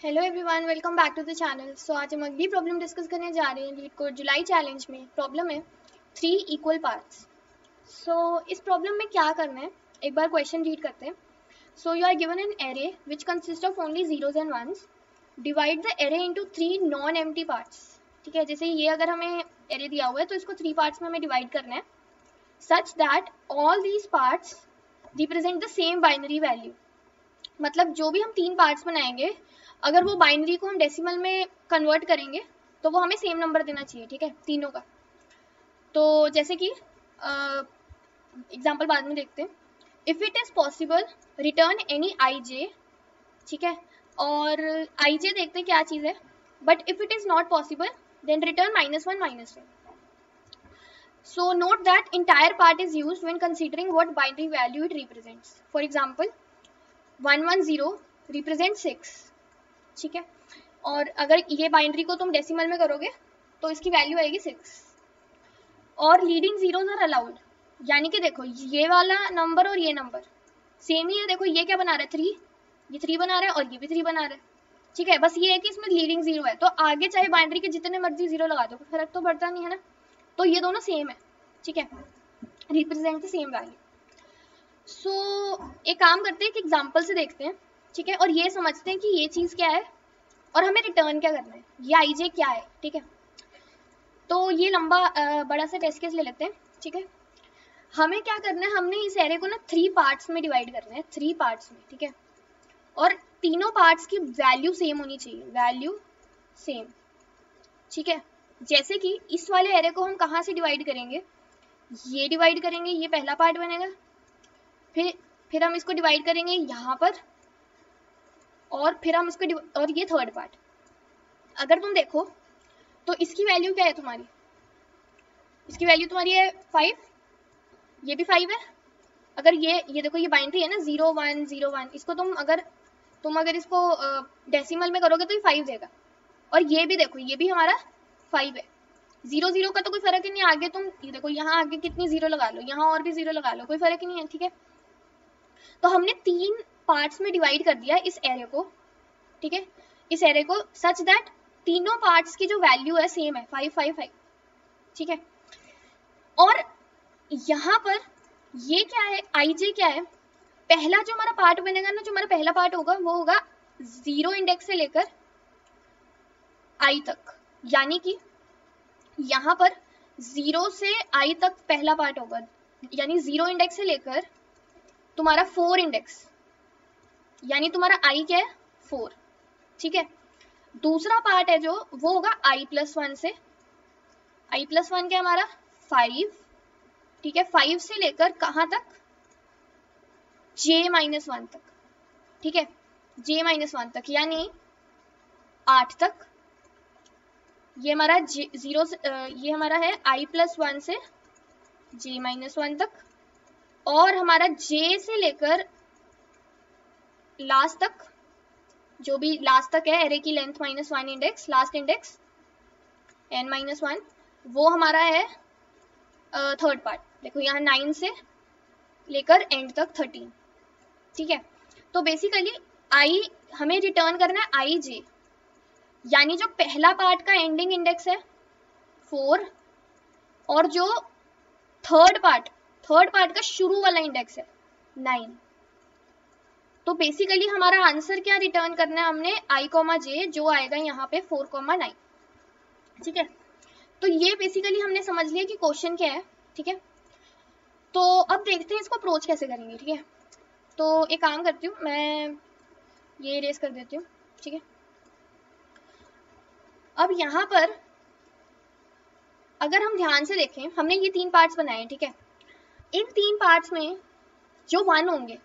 Hello everyone, welcome back to the channel. So आज हम अगली प्रॉब्लम डिस्कस करने जा रहे हैं। लीड कोड जुलाई चैलेंज में प्रॉब्लम है 3 इक्वल पार्ट्स। सो इस प्रॉब्लम में क्या करना है, एक बार क्वेश्चन रीड करते हैं। So you are given an array which consist of only zeros and ones. Divide the array into 3 non empty parts. ठीक है, जैसे ये अगर हमें एरे दिया हुआ है तो इसको 3 पार्ट्स में हमें डिवाइड करना है such that all these parts represent the same binary value. मतलब जो भी हम 3 पार्ट्स बनाएंगे, अगर वो बाइनरी को हम डेसिमल में कन्वर्ट करेंगे तो वो हमें सेम नंबर देना चाहिए। ठीक है, तीनों का। तो जैसे कि एग्जांपल बाद में देखते हैं। If it is possible return any I J. ठीक है, और आई जे देखते हैं क्या चीज है। But if it is not possible then return -1 -1। So note that entire part is used when considering what binary value it represents. For example, 110 represents 6. ठीक है, और अगर ये बाइनरी को तुम डेसिमल में करोगे तो इसकी वैल्यू आएगी 6। और लीडिंग जीरोज आर अलाउड, यानी कि देखो ये वाला नंबर और ये नंबर सेम ही है। देखो ये क्या बना रहा है 3, ये 3 बना रहा है और ये भी 3 बना रहा है। ठीक है, बस ये है कि इसमें लीडिंग जीरो है, तो आगे चाहे बाइनरी के जितने मर्जी जीरो लगा दो, कोई फर्क तो पड़ता नहीं है ना। तो ये दोनों सेम है। ठीक है, रिप्रेजेंट द सेम वैल्यू। सो एक काम करते हैं, एक एग्जांपल से देखते हैं। ठीक है, और ये समझते हैं कि ये चीज क्या है और हमें रिटर्न क्या करना है, ये आई जे क्या है। ठीक है, तो ये लंबा बड़ा सा टेस्ट केस ले लेते हैं। ठीक है, हमें क्या करना है, हमने इस एरे को ना 3 पार्ट्स में डिवाइड करना है, 3 पार्ट्स में। ठीक है, और तीनों पार्ट्स की वैल्यू सेम होनी चाहिए, वैल्यू सेम। ठीक है, जैसे कि इस वाले एरे को हम कहाँ से डिवाइड करेंगे, ये डिवाइड करेंगे, ये पहला पार्ट बनेगा। फिर हम इसको डिवाइड करेंगे यहाँ पर, और फिर हम इसको और ये थर्ड पार्ट। अगर तुम देखो तो इसकी वैल्यू क्या है तुम्हारी, इसकी वैल्यू तुम्हारी है 5, ये भी 5 है। अगर ये देखो ये बाइनरी है ना 0 1 0 1, इसको तुम अगर इसको डेसिमल में करोगे तो ये 5 देगा। और ये भी देखो ये भी हमारा 5 है। 0 0 का तो कोई फर्क ही नहीं है। आगे तुम ये देखो यहाँ आगे कितनी जीरो लगा लो, यहाँ और भी जीरो लगा लो, कोई फर्क ही नहीं है। ठीक है, तो हमने 3 पार्ट्स में डिवाइड कर दिया इस एरे को। ठीक है, इस एरे को सच दैट तीनों पार्ट्स की जो वैल्यू है सेम है, 5 5 5। ठीक है, और यहाँ पर ये क्या है, आई जे क्या है। पहला जो हमारा पार्ट बनेगा ना, जो हमारा पहला पार्ट होगा वो होगा 0 इंडेक्स से लेकर आई तक, यानी कि यहाँ पर 0 से आई तक पहला पार्ट होगा, यानी 0 इंडेक्स से लेकर तुम्हारा 4 इंडेक्स, यानी तुम्हारा आई क्या है 4। ठीक है, दूसरा पार्ट है जो वो होगा i+1 से, i+1 क्या हमारा 5। ठीक है, 5 से लेकर कहाँ तक, j-1 तक। ठीक है, j-1 तक यानी 8 तक। ये हमारा ये हमारा है i+1 से j-1 तक, और हमारा j से लेकर लास्ट तक, जो भी लास्ट तक है एरे की length -1 index, last index n-1, वो हमारा है थर्ड पार्ट। देखो यहाँ 9 से लेकर एंड तक 13। ठीक है, तो बेसिकली आई हमें रिटर्न करना है आई जे, यानी जो पहला पार्ट का एंडिंग इंडेक्स है 4, और जो थर्ड पार्ट का शुरू वाला इंडेक्स है 9। तो बेसिकली हमारा आंसर क्या रिटर्न करना है, हमने i, j जो आएगा यहाँ पे 4, 9। ठीक है, तो ये बेसिकली हमने समझ लिया कि क्वेश्चन क्या है। ठीक है, तो अब देखते हैं इसको अप्रोच कैसे करेंगे। ठीक है, तो एक काम करती हूँ, मैं ये इरेज कर देती हूँ। ठीक है, अब यहाँ पर अगर हम ध्यान से देखें, हमने ये 3 पार्ट्स बनाए। ठीक है, इन 3 पार्ट्स में जो 1 होंगे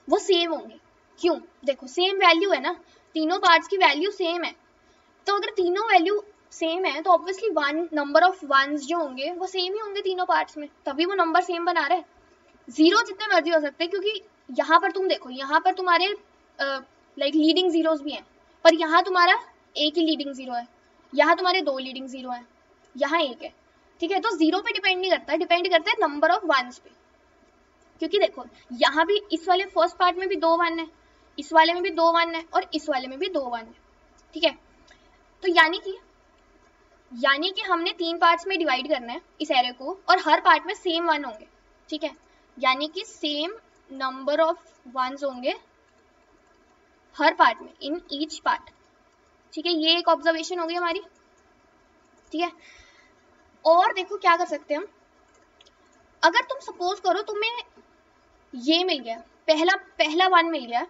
वो सेम होंगे। क्यों, देखो सेम वैल्यू है ना, तीनों पार्ट्स की वैल्यू सेम है। तो अगर तीनों वैल्यू सेम है तो ऑब्वियसली नंबर ऑफ वंस जो होंगे वो सेम ही होंगे तीनों पार्ट्स में, तभी वो नंबर सेम बना रहे हैं। 0 जितने मर्जी हो सकते हैं, क्योंकि यहाँ पर तुम देखो, यहाँ पर तुम्हारे लाइक लीडिंग जीरोज भी हैं, पर यहाँ तुम्हारा एक ही लीडिंग जीरो है, यहाँ तुम्हारे 2 लीडिंग जीरो है, यहाँ 1 है। ठीक है, तो 0 पे डिपेंड नहीं करता है, डिपेंड करता है नंबर ऑफ वंस पे। क्योंकि देखो यहाँ भी इस वाले फर्स्ट पार्ट में भी 2 1 है, इस वाले में भी 2 1 है, और इस वाले में भी 2 1 है। ठीक है। तो यानी कि हमने 3 पार्ट्स में डिवाइड करना है इस एरे को, और हर पार्ट में सेम 1 होंगे, ठीक है। यानी कि सेम नंबर ऑफ वंस होंगे हर पार्ट में, इन ईच पार्ट, ठीक है। ये एक ऑब्जर्वेशन होगी हमारी, ठीक है। और देखो क्या कर सकते हैं हम, अगर तुम सपोज करो तुम्हें ये मिल गया, पहला 1 मिल गया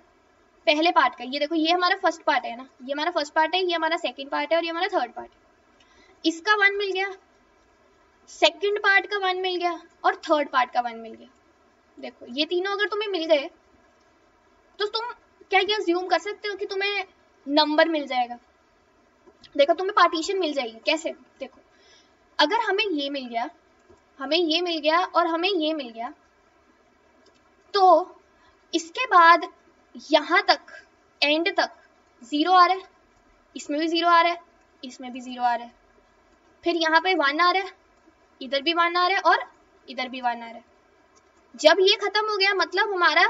पहले पार्ट का, ये देखो ये हमारा फर्स्ट पार्ट है ना, ये हमारा फर्स्ट पार्ट है, ये हमारा सेकंड पार्ट है और ये हमारा थर्ड पार्ट है। इसका 1 मिल गया, सेकंड पार्ट का 1 मिल गया और थर्ड पार्ट का 1 मिल गया। देखो ये तीनों अगर तुम्हें मिल गए तो तुम क्या ये अज्यूम कर सकते हो कि तुम्हें नंबर मिल जाएगा। देखो तुम्हें पार्टीशन मिल जाएगी, कैसे, देखो अगर हमें ये मिल गया, हमें ये मिल गया और हमें ये मिल गया, तो इसके बाद यहां तक एंड तक 0 आ रहा है, इसमें भी 0 आ रहा है, इसमें भी 0 आ रहा है, फिर यहाँ पे 1 आ रहा है, इधर भी 1 आ रहा है और इधर भी 1 आ रहा है। जब ये खत्म हो गया मतलब हमारा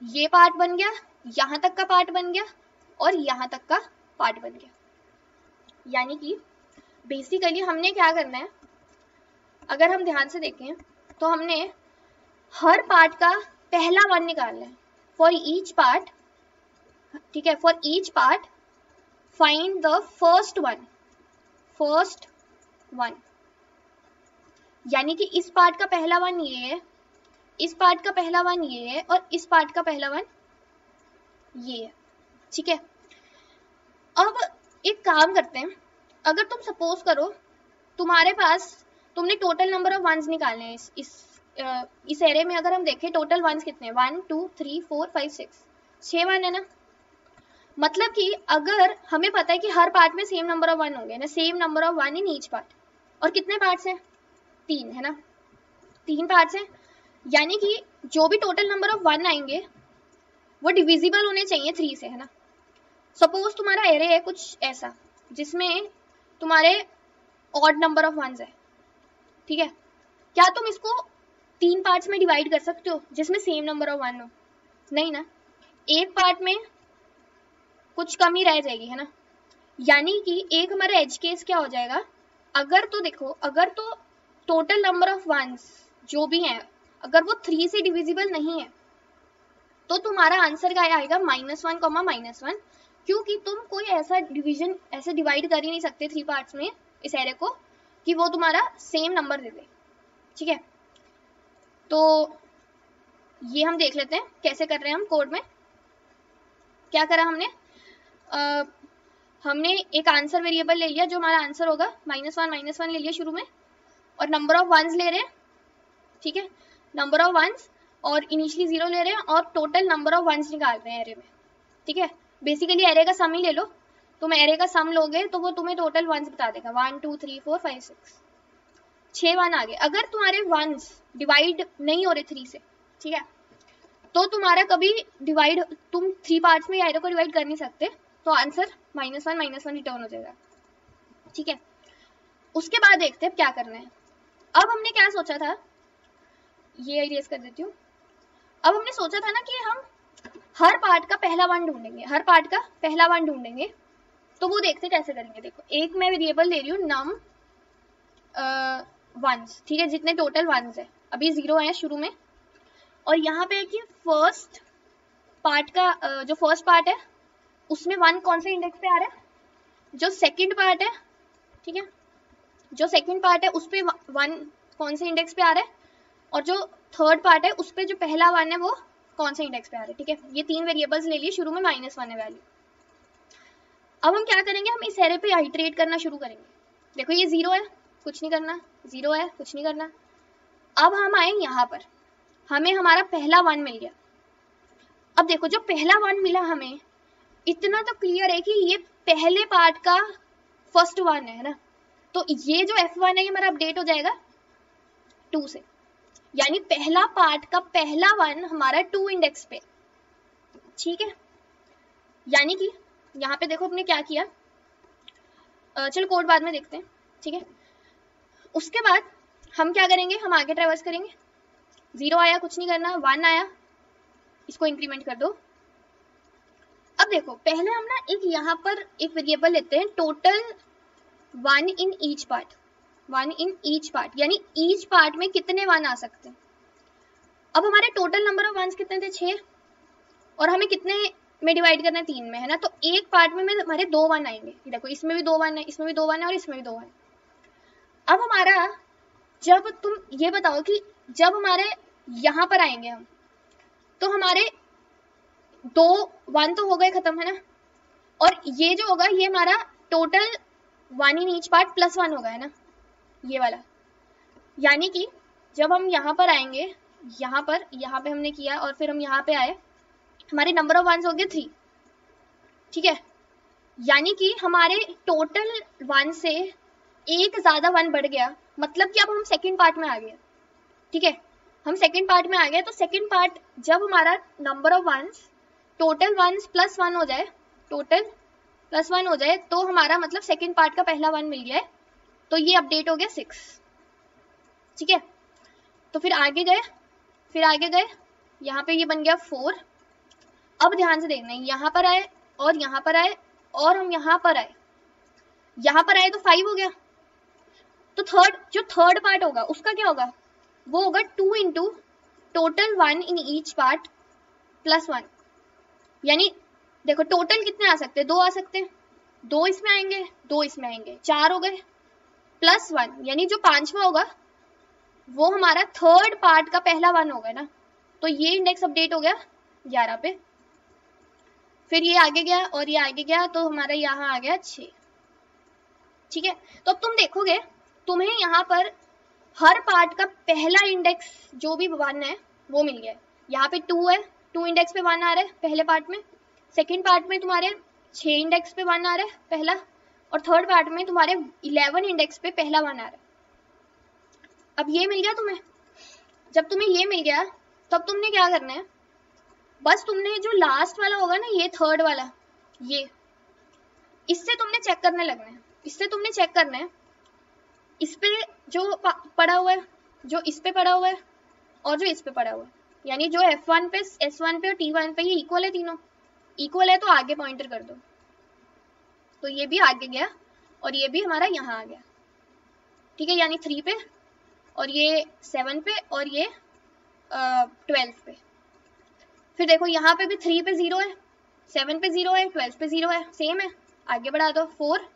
ये पार्ट बन गया, यहां तक का पार्ट बन गया और यहां तक का पार्ट बन गया। यानी कि बेसिकली हमने क्या करना है, अगर हम ध्यान से देखें तो हमने हर पार्ट का पहला 1 निकालना है फॉर ईच पार्ट, ठीक है। For each part find the first one, यानी कि इस पार्ट का पहला 1 ये है, इस पार्ट का पहला 1 ये है और इस पार्ट का पहला 1 ये है, ठीक है। अब एक काम करते हैं, अगर तुम सपोज करो तुम्हारे पास, तुमने टोटल नंबर ऑफ वंस निकालने हैं इस एरे में, अगर हम देखें टोटल वंस कितने हैं, 1 2 3 4 5 6 1 है ना। मतलब कि अगर हमें पता है कि हर पार्ट में सेम नंबर ऑफ 1 होंगे ना, same number of 1 in each part, और कितने पार्ट्स हैं, 3 है ना, 3 पार्ट्स हैं, यानी कि जो भी टोटल नंबर ऑफ 1 आएंगे वो डिविजिबल होने चाहिए 3 से, है ना। सपोज तुम्हारा एरे है कुछ ऐसा जिसमें तुम्हारे ऑड नंबर ऑफ वंस है, ठीक है। क्या तुम इसको 3 पार्ट्स में डिवाइड कर सकते हो जिसमें सेम नंबर ऑफ 1 हो? नहीं ना, एक पार्ट में कुछ कमी रह जाएगी, है ना। यानी कि एक हमारा एज केस क्या हो जाएगा, अगर तो देखो, अगर तो टोटल नंबर ऑफ वंस जो भी हैं अगर वो 3 से डिविजिबल नहीं है तो तुम्हारा आंसर क्या आएगा, -1, -1, क्योंकि तुम कोई ऐसा डिवीजन ऐसे डिवाइड कर ही नहीं सकते 3 पार्ट्स में इस एरे को कि वो तुम्हारा सेम नंबर दे दे, ठीक है। तो ये हम देख लेते हैं कैसे कर रहे हैं हम कोड में। क्या करा हमने, हमने एक आंसर वेरिएबल ले लिया, जो हमारा आंसर होगा -1 ले लिया शुरू में, और नंबर ऑफ वंस ले रहे हैं, ठीक है, नंबर ऑफ वंस, और इनिशियली 0 ले रहे हैं और टोटल नंबर ऑफ वंस निकाल रहे हैं एरे में, ठीक है। बेसिकली एरे का सम ही ले लो, तुम एरे का सम लोगे तो वो तुम्हें टोटल वंस बता देगा, 1 2 3 4 5 6 1 आ गए। अगर तुम्हारे वंस डिवाइड नहीं हो रहे 3 से, ठीक है, तो तुम्हारा कभी डिवाइड, तुम 3 पार्ट्स में एरे को डिवाइड कर नहीं सकते, तो आंसर -1 रिटर्न हो जाएगा, ठीक है। उसके बाद देखते हैं क्या करना है। अब हमने क्या सोचा था, ये इरेज कर देती हूँ। अब हमने सोचा था ना कि हम हर पार्ट का पहला 1 ढूंढेंगे, हर पार्ट का पहला 1 ढूंढेंगे, तो वो देखते कैसे करेंगे। देखो एक मैं वेरिएबल ले रही हूँ नम वंस, ठीक है, जितने टोटल वंस है, अभी 0 है शुरू में, और यहाँ पे है कि फर्स्ट पार्ट का जो फर्स्ट पार्ट है उसमें 1 कौन से इंडेक्स पे आ रहा है, जो सेकंड पार्ट है, ठीक है, जो सेकंड पार्ट है उस पे 1 कौन से इंडेक्स पे आ रहा है, और जो थर्ड पार्ट है उस पे जो पहला 1 है वो कौन से इंडेक्स पे आ रहा है, ठीक है। ये 3 वेरिएबल्स ले लिए, शुरू में -1 है वैल्यू। अब हम क्या करेंगे, हम इस एरे पे आइटरेट करना शुरू करेंगे। देखो ये 0 है, कुछ नहीं करना, 0 है, कुछ नहीं करना। अब हम आए यहाँ पर, हमें हमारा पहला 1 मिल गया। अब देखो जो पहला 1 मिला हमें, इतना तो क्लियर है कि ये पहले पार्ट का फर्स्ट 1 है ना, तो ये जो F1 है ये हमारा अपडेट हो जाएगा 2 से, यानी पहला पार्ट का पहला 1 हमारा 2 इंडेक्स पे, ठीक है। यानी कि यहाँ पे देखो हमने क्या किया, चलो कोड बाद में देखते हैं, ठीक है। उसके बाद हम क्या करेंगे, हम आगे ट्रेवर्स करेंगे, 0 आया, कुछ नहीं करना, 1 आया, इसको इंक्रीमेंट कर दो। अब देखो पहले हम ना एक यहाँ पर एक वेरिएबल लेते हैं टोटल 1 इन ईच पार्ट, 1 इन ईच पार्ट, यानी ईच पार्ट में कितने 1 आ सकते हैं। अब हमारे टोटल नंबर ऑफ 1s कितने थे 6, और हमें कितने में डिवाइड करना है 3 में, है ना। तो एक पार्ट में हमारे 2 1 आएंगे, देखो इसमें भी 2 1 है, इसमें भी 2 1 है और इसमें भी 2 1 है। अब हमारा जब तुम ये बताओ कि जब हमारे यहाँ पर आएंगे हम, तो हमारे 2 1 तो हो गए खत्म, है ना, और ये जो होगा ये हमारा टोटल 1 इन ईच पार्ट प्लस 1 होगा, है ना, ये वाला। यानी कि जब हम यहाँ पर आएंगे, यहाँ पे हमने किया और फिर हम यहाँ पे आए, हमारे नंबर ऑफ 1s हो गए 3, ठीक है। यानी कि हमारे टोटल 1 से एक ज्यादा 1 बढ़ गया, मतलब कि अब हम सेकंड पार्ट में आ गए, ठीक है। हम सेकंड पार्ट में आ गए, तो सेकंड पार्ट जब हमारा number of 1s total 1s plus 1 हो जाए, टोटल प्लस 1 हो जाए, तो हमारा मतलब सेकंड पार्ट का पहला 1 मिल गया है, तो ये अपडेट हो गया 6, ठीक है। तो फिर आगे गए, यहाँ पे ये बन गया 4। अब ध्यान से देखना है, यहाँ पर आए और यहाँ पर आए और हम यहाँ पर आए, तो 5 हो गया। तो जो थर्ड पार्ट होगा उसका क्या होगा, वो होगा 2 इंटू टोटल 1 इन ईच पार्ट प्लस 1। यानी देखो टोटल कितने आ सकते हैं, 2 आ सकते हैं, 2 इसमें आएंगे, 2 इसमें आएंगे, 4 हो गए, प्लस 1, यानी जो 5वां होगा वो हमारा थर्ड पार्ट का पहला 1 होगा ना। तो ये इंडेक्स अपडेट हो गया 11 पे। फिर ये आगे गया और ये आगे गया, तो हमारा यहाँ आ गया 6, ठीक है। तो अब तुम देखोगे तुम्हें यहाँ पर हर पार्ट का पहला इंडेक्स जो भी 1 है वो मिल गया। यहाँ पे 2 है, 2 इंडेक्स पे 1 आ रहा है पहले पार्ट में, सेकेंड पार्ट में तुम्हारे 6 इंडेक्स पे 1 आ रहा है पहला, और थर्ड पार्ट में तुम्हारे 11 इंडेक्स पे पहला 1 आ रहा है। अब ये मिल गया तुम्हें, जब तुम्हें ये मिल गया तब तुमने क्या करना है, बस तुमने जो लास्ट वाला होगा ना, ये थर्ड वाला, ये इससे तुमने चेक करने लगना है, इस पे जो पड़ा हुआ है, जो इस पे पड़ा हुआ है और जो इस पे पड़ा हुआ है, यानी जो F1 पे, S1 पे और T1 पे ये इक्वल है, तीनों इक्वल है, तो आगे पॉइंटर कर दो। तो ये भी आगे गया और ये भी हमारा यहाँ आ गया, ठीक है, यानी 3 पे और ये 7 पे और ये 12 पे। फिर देखो यहाँ पे भी 3 पे 0 है, 7 पे 0 है, 12 पे 0 है, सेम है, आगे बढ़ा दो 4,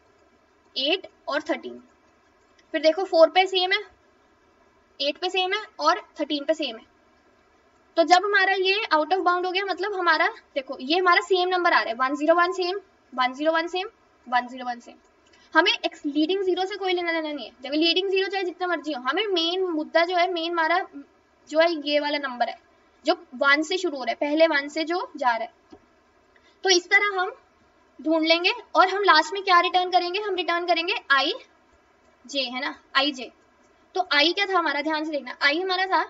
8 और 13। फिर देखो 4 पे सेम है, 8 पे सेम है और 13 पे सेम है। तो जब हमारा ये आउट ऑफ बाउंड हो गया, मतलब हमारा देखो ये हमारा सेम नंबर आ रहा है, 101 सेम, 101 सेम, 101 सेम। हमें लीडिंग 0 से कोई लेना देना नहीं है, देखो लीडिंग 0 चाहे जितना मर्जी हो, हमें मेन मुद्दा जो है, मेन हमारा जो है ये वाला नंबर है जो 1 से शुरू हो रहा है, पहले 1 से जो जा रहा है। तो इस तरह हम ढूंढ लेंगे और हम लास्ट में क्या रिटर्न करेंगे, हम रिटर्न करेंगे आई जे, है ना, आई जे। तो आई क्या था हमारा, ध्यान से देखना, आई हमारा था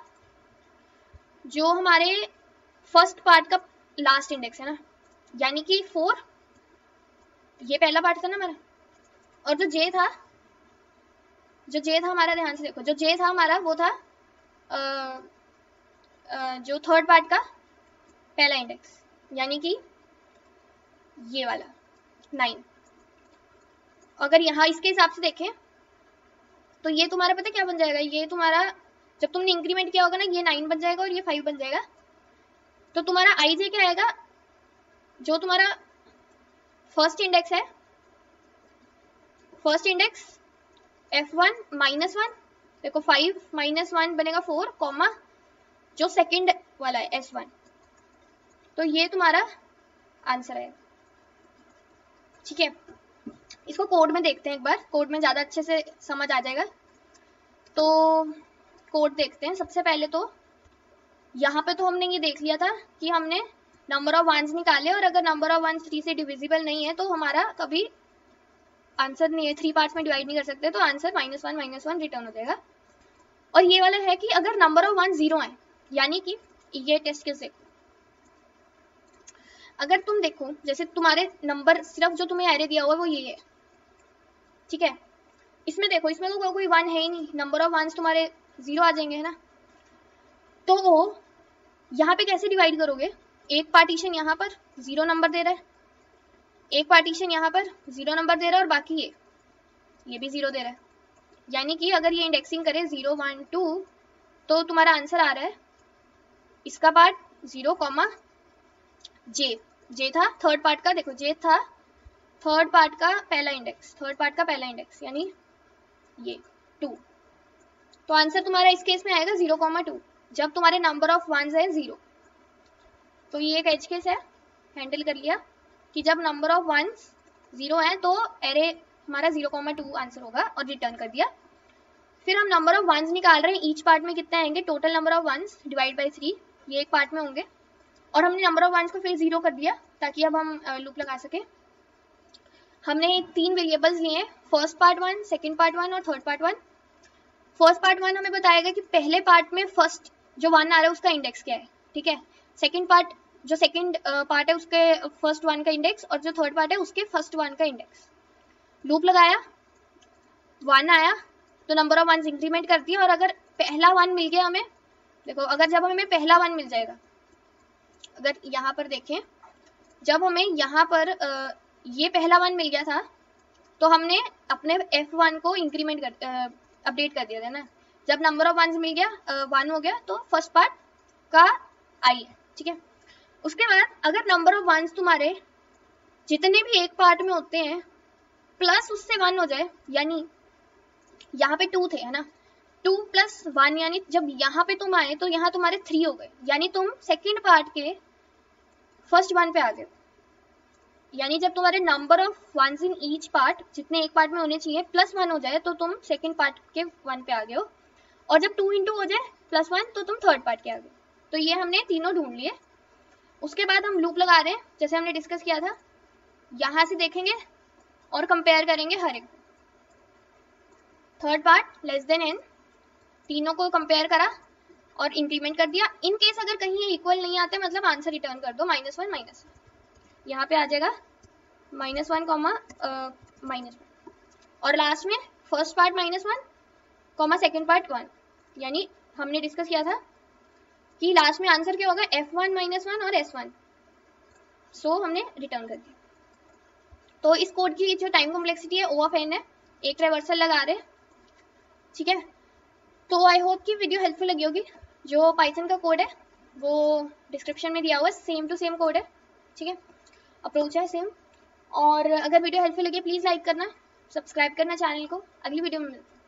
जो हमारे फर्स्ट पार्ट का लास्ट इंडेक्स है ना, यानी कि 4, ये पहला पार्ट था ना हमारा, और जो जे था हमारा, ध्यान से देखो, जो जे था हमारा वो था जो थर्ड पार्ट का पहला इंडेक्स, यानी कि ये वाला 9। अगर यहाँ इसके हिसाब से देखें तो ये तुम्हारा पता क्या बन जाएगा, ये तुम्हारा जब तुमने इंक्रीमेंट किया होगा ना, ये 9 बन जाएगा और ये 5 बन जाएगा। तो तुम्हारा आई जे क्या आएगा, जो तुम्हारा फर्स्ट इंडेक्स है, फर्स्ट इंडेक्स F1 -1, देखो 5 -1 बनेगा 4, कॉमा जो सेकंड वाला है S1, तो ये तुम्हारा आंसर है, ठीक है। इसको कोड में देखते हैं एक बार, कोड में ज्यादा अच्छे से समझ आ जाएगा। तो कोड देखते हैं। सबसे पहले तो यहाँ पे तो हमने ये देख लिया था कि हमने नंबर ऑफ 1s निकाले, और अगर नंबर ऑफ 1s 3 से डिविजिबल नहीं है तो हमारा कभी आंसर नहीं है, 3 पार्ट्स में डिवाइड नहीं कर सकते, तो आंसर -1 रिटर्न हो जाएगा। और ये वाला है कि अगर नंबर ऑफ 1 0 है, यानी कि ये टेस्ट केस देखो, अगर तुम देखो जैसे तुम्हारे नंबर सिर्फ जो तुम्हें एरे दिया हुआ है वो ये है, ठीक है, इसमें देखो, इसमें तो कोई 1 है ही नहीं, नंबर ऑफ 1s तुम्हारे 0 आ जाएंगे, है ना। तो यहाँ पे कैसे डिवाइड करोगे, एक पार्टीशन यहाँ पर 0 नंबर दे रहा है, एक पार्टीशन यहाँ पर 0 नंबर दे रहा है और बाकी ये भी 0 दे रहा है, यानी कि अगर ये इंडेक्सिंग करे 0 1 2 तो तुम्हारा आंसर आ रहा है इसका पार्ट 0, जे था थर्ड पार्ट का, देखो जे था थर्ड पार्ट का पहला इंडेक्स, यानी ये 2। तो आंसर तुम्हारा इस केस में आएगा 0, 2 जब तुम्हारे नंबर ऑफ वंस है 0। तो ये एक एज केस है, हैंडल कर लिया कि जब नंबर ऑफ वंस 0 है तो एरे हमारा 0, 2 आंसर होगा और रिटर्न कर दिया। फिर हम नंबर ऑफ वंस निकाल रहे हैं, ईच पार्ट में कितने आएंगे, total number of ones divide by 3, ये एक पार्ट में होंगे। और हमने नंबर ऑफ वंस को फिर 0 कर दिया ताकि अब हम लूप लगा सके। हमने 3 वेरिएबल्स लिए हैं, फर्स्ट पार्ट 1, सेकंड पार्ट 1 और थर्ड पार्ट 1। फर्स्ट पार्ट 1 हमें बताएगा कि पहले पार्ट में फर्स्ट जो 1 आ रहा है उसका इंडेक्स क्या है, ठीक है। सेकंड पार्ट जो सेकंड पार्ट है उसके फर्स्ट 1 का इंडेक्स और जो थर्ड पार्ट है उसके फर्स्ट 1 का इंडेक्स। लूप लगाया, 1 आया तो नंबर ऑफ वंस इंक्रीमेंट कर दिया। और अगर पहला 1 मिल गया हमें, देखो अगर जब हमें पहला 1 मिल जाएगा, अगर यहाँ पर देखें जब हमें यहाँ पर ये पहला 1 मिल गया था तो हमने अपने F1 को इंक्रीमेंट कर अपडेट कर दिया था ना। जब नंबर ऑफ वंस मिल गया 1 हो गया तो फर्स्ट पार्ट का I है, ठीक है। उसके बाद अगर नंबर ऑफ वंस तुम्हारे जितने भी एक पार्ट में होते हैं प्लस उससे 1 हो जाए, यानी यहाँ पे 2 थे है ना, 2 + 1 यानी जब यहाँ पे तुम आए तो यहाँ तुम्हारे 3 हो गए, यानी तुम सेकंड पार्ट के फर्स्ट 1 पे आ गए। यानी जब तुम्हारे number of ones in each part जितने एक पार्ट में होने चाहिए +1 हो जाए तो तुम सेकंड पार्ट के 1 पे आ गए हो, और जब 2 × 2 हो जाए +1 तो तुम थर्ड पार्ट के आ गए। तो ये हमने तीनों ढूंढ लिए। उसके बाद हम लूप लगा रहे हैं जैसे हमने डिस्कस किया था, यहाँ से देखेंगे और कंपेयर करेंगे हर एक, थर्ड पार्ट n, तीनों को कंपेयर करा और इंक्रीमेंट कर दिया। इन केस अगर कहीं ये इक्वल नहीं आते मतलब आंसर रिटर्न कर दो -1 यहाँ पे आ जाएगा -1, -1 और लास्ट में फर्स्ट पार्ट -1, सेकंड पार्ट 1, यानी हमने डिस्कस किया था कि लास्ट में आंसर क्या होगा F1 -1 और S1। सो हमने रिटर्न कर दिया। तो इस कोड की जो टाइम कॉम्प्लेक्सिटी है O(n) है, एक रिवर्सल लगा रहे, ठीक है। तो आई होप कि वीडियो हेल्पफुल लगी होगी। जो पाइथन का कोड है वो डिस्क्रिप्शन में दिया हुआ है, सेम टू सेम कोड है, ठीक है, अप्रोच है सेम। और अगर वीडियो हेल्पफुल लगी प्लीज़ लाइक करना, सब्सक्राइब करना चैनल को। अगली वीडियो में मिलते हैं।